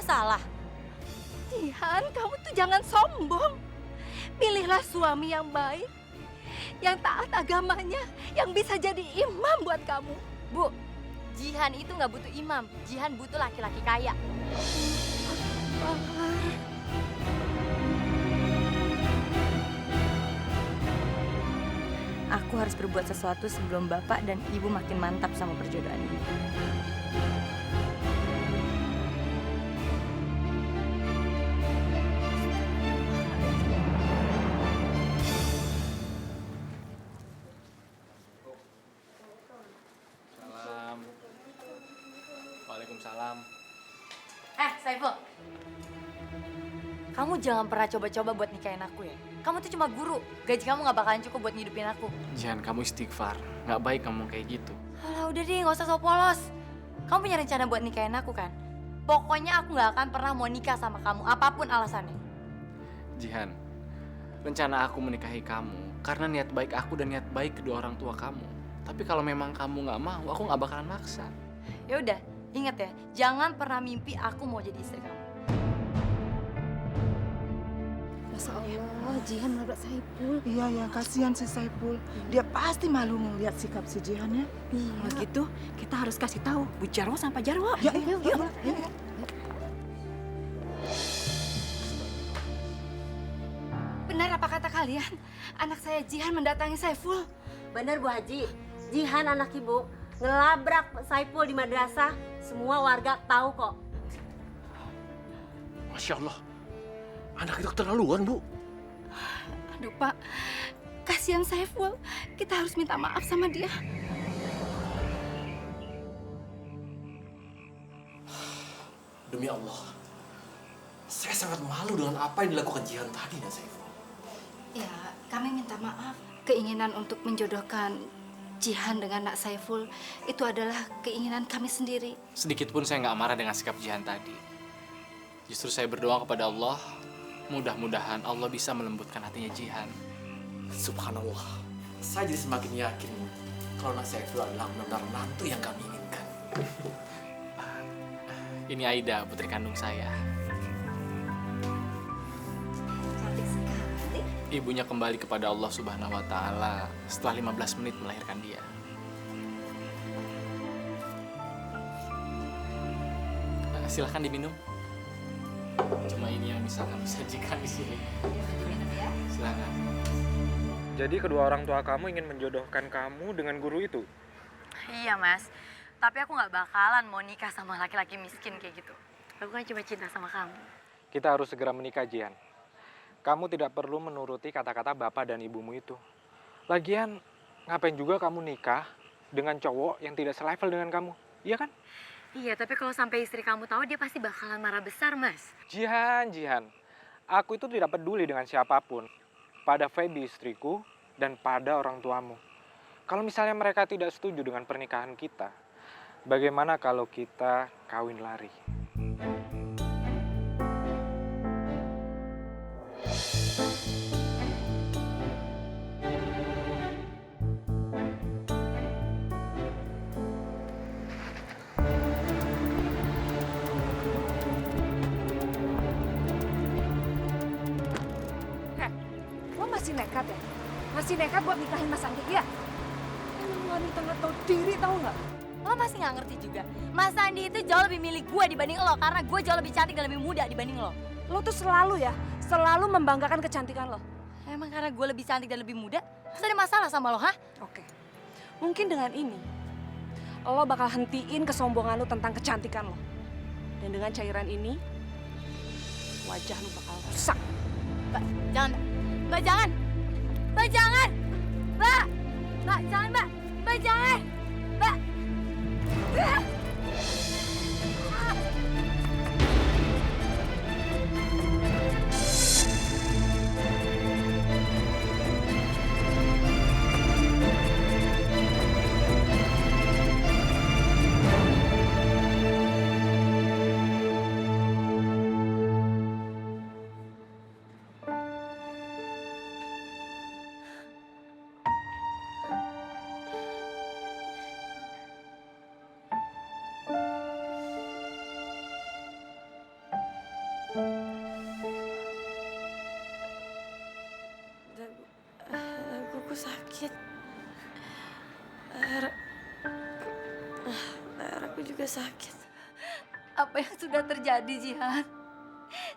masalah? Jihan, kamu tuh jangan sombong. Pilihlah suami yang baik, yang taat agamanya, yang bisa jadi imam buat kamu. Bu, Jihan itu nggak butuh imam. Jihan butuh laki-laki kaya. Aku harus berbuat sesuatu sebelum bapak dan ibu makin mantap sama perjodohan ini. Salam. Waalaikumsalam. Saiful. Kamu jangan pernah coba-coba buat nikahin aku ya. Kamu tuh cuma guru. Gaji kamu nggak bakalan cukup buat ngidupin aku. Jihan, kamu istighfar. Nggak baik kamu kayak gitu. Alah udah deh, nggak usah sok polos. Kamu punya rencana buat nikahin aku kan? Pokoknya aku nggak akan pernah mau nikah sama kamu, apapun alasannya. Jihan, rencana aku menikahi kamu karena niat baik aku dan niat baik kedua orang tua kamu. Tapi kalau memang kamu nggak mau, aku nggak bakalan maksa. Ya udah, ingat ya, jangan pernah mimpi aku mau jadi istri kamu. Masya Allah, Jihan nabrak Saiful. Iya ya, kasihan si Saiful. Dia pasti malu ngeliat sikap si Jihan ya. Kalau gitu, kita harus kasih tahu Bu Jarwo sama Pak Jarwo. Ya, yuk. Benar apa kata kalian? Anak saya Jihan mendatangi Saiful. Bener Bu Haji, Jihan anak ibu ngelabrak Saiful di madrasah. Semua warga tahu kok. Masya Allah, anak itu keterlaluan, Bu. Aduh Pak, kasihan Saiful. Kita harus minta maaf sama dia. Demi Allah, saya sangat malu dengan apa yang dilakukan Jihan tadi ya, Saiful. Ya, kami minta maaf. Keinginan untuk menjodohkan Jihan dengan Nak Saiful itu adalah keinginan kami sendiri. Sedikit pun saya nggak marah dengan sikap Jihan tadi. Justru saya berdoa kepada Allah, mudah-mudahan Allah bisa melembutkan hatinya Jihan. Subhanallah, saya jadi semakin yakin kalau Nak Saiful adalah benar-benar menantu yang kami inginkan. Ini Aida, putri kandung saya. Cantik sekali. Ibunya kembali kepada Allah Subhanahu wa Ta'ala setelah 15 menit melahirkan dia. Silahkan diminum. Cuma ini yang bisa kami sajikan di sini. Silahkan. Jadi kedua orang tua kamu ingin menjodohkan kamu dengan guru itu? Iya mas, tapi aku nggak bakalan mau nikah sama laki-laki miskin kayak gitu. Aku kan cuma cinta sama kamu. Kita harus segera menikah, Jihan. Kamu tidak perlu menuruti kata-kata bapak dan ibumu itu. Lagian, ngapain juga kamu nikah dengan cowok yang tidak selevel dengan kamu? Iya kan? Iya, tapi kalau sampai istri kamu tahu, dia pasti bakalan marah besar, Mas. Jihan. Aku itu tidak peduli dengan siapapun. Pada Feby istriku dan pada orang tuamu. Kalau misalnya mereka tidak setuju dengan pernikahan kita, bagaimana kalau kita kawin lari? Lo masih nekat ya? Masih nekat buat nikahin Mas Andi, iya? Emang wanita nggak tahu diri, tahu nggak? Lo masih nggak ngerti juga. Mas Andi itu jauh lebih milik gue dibanding lo, karena gue jauh lebih cantik dan lebih muda dibanding lo. Lo tuh selalu membanggakan kecantikan lo. Emang karena gue lebih cantik dan lebih muda? Terus ada masalah sama lo, hah? Oke. Mungkin dengan ini, lo bakal hentiin kesombongan lo tentang kecantikan lo. Dan dengan cairan ini, wajah lo bakal rusak. Mbak, jangan, Mbak, jangan. Mbak, jangan. Mbak, jangan, Mbak. Mbak, jangan. Mbak. Daguku sakit. Leher aku juga sakit. Apa yang sudah terjadi, Jihan?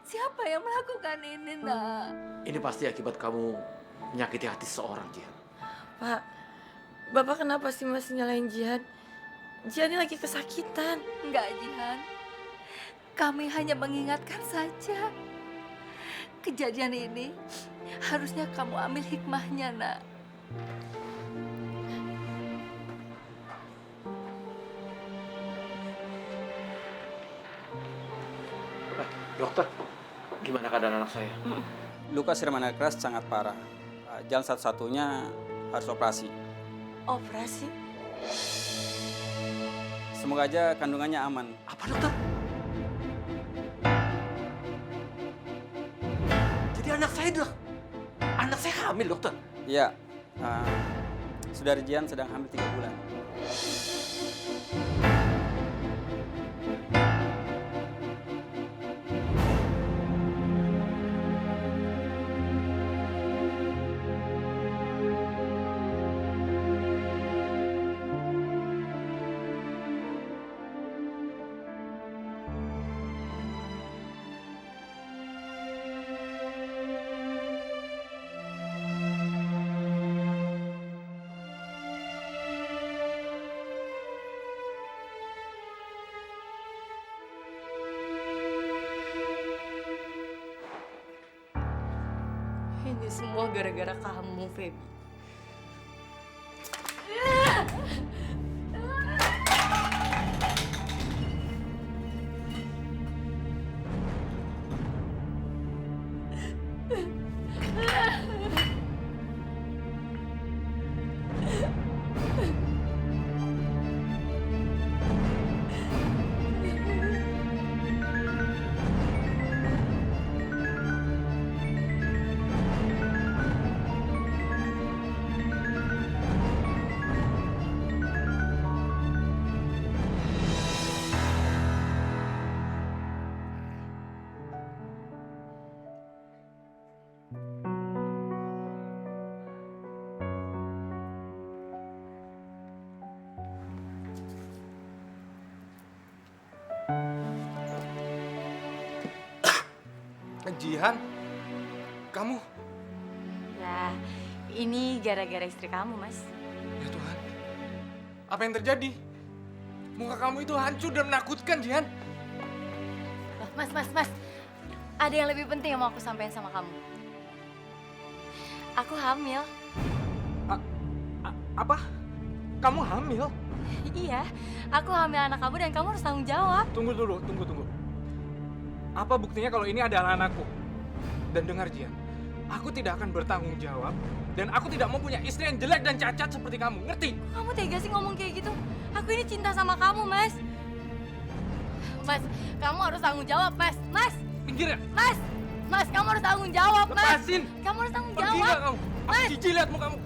Siapa yang melakukan ini, nak? Ini pasti akibat kamu menyakiti hati seseorang, Jihan. Pak, Bapak kenapa sih masih nyalain Jihan? Jihan ini lagi kesakitan. Enggak, Jihan. Kami hanya mengingatkan saja. Kejadian ini harusnya kamu ambil hikmahnya, nak. Dokter, gimana keadaan anak saya? Luka siraman air keras sangat parah. Jalan satu-satunya harus operasi. Operasi? Semoga aja kandungannya aman. Apa, dokter? Jadi anak saya hamil, dokter? Iya, saudari Jihan sedang hamil 3 bulan. Ini semua gara-gara kamu, Feby. Jihan, kamu? Ya, ini gara-gara istri kamu, Mas. Ya Tuhan, apa yang terjadi? Muka kamu itu hancur dan menakutkan, Jihan. Loh, Mas. Ada yang lebih penting yang mau aku sampaikan sama kamu. Aku hamil. Apa? Kamu hamil? Iya, aku hamil anak kamu dan kamu harus tanggung jawab. Tunggu. Apa buktinya kalau ini adalah anakku? Dan dengar, Jihan, aku tidak akan bertanggung jawab dan aku tidak mau punya istri yang jelek dan cacat seperti kamu, ngerti? Kamu tega sih ngomong kayak gitu? Aku ini cinta sama kamu, Mas. Mas, kamu harus tanggung jawab, Mas. Mas, Pinggir ya? Mas, kamu harus tanggung jawab, Mas. Lepasin! Kamu harus tanggung Pergi jawab. nggak kamu? Aku Mas. jijik lihat mukamu.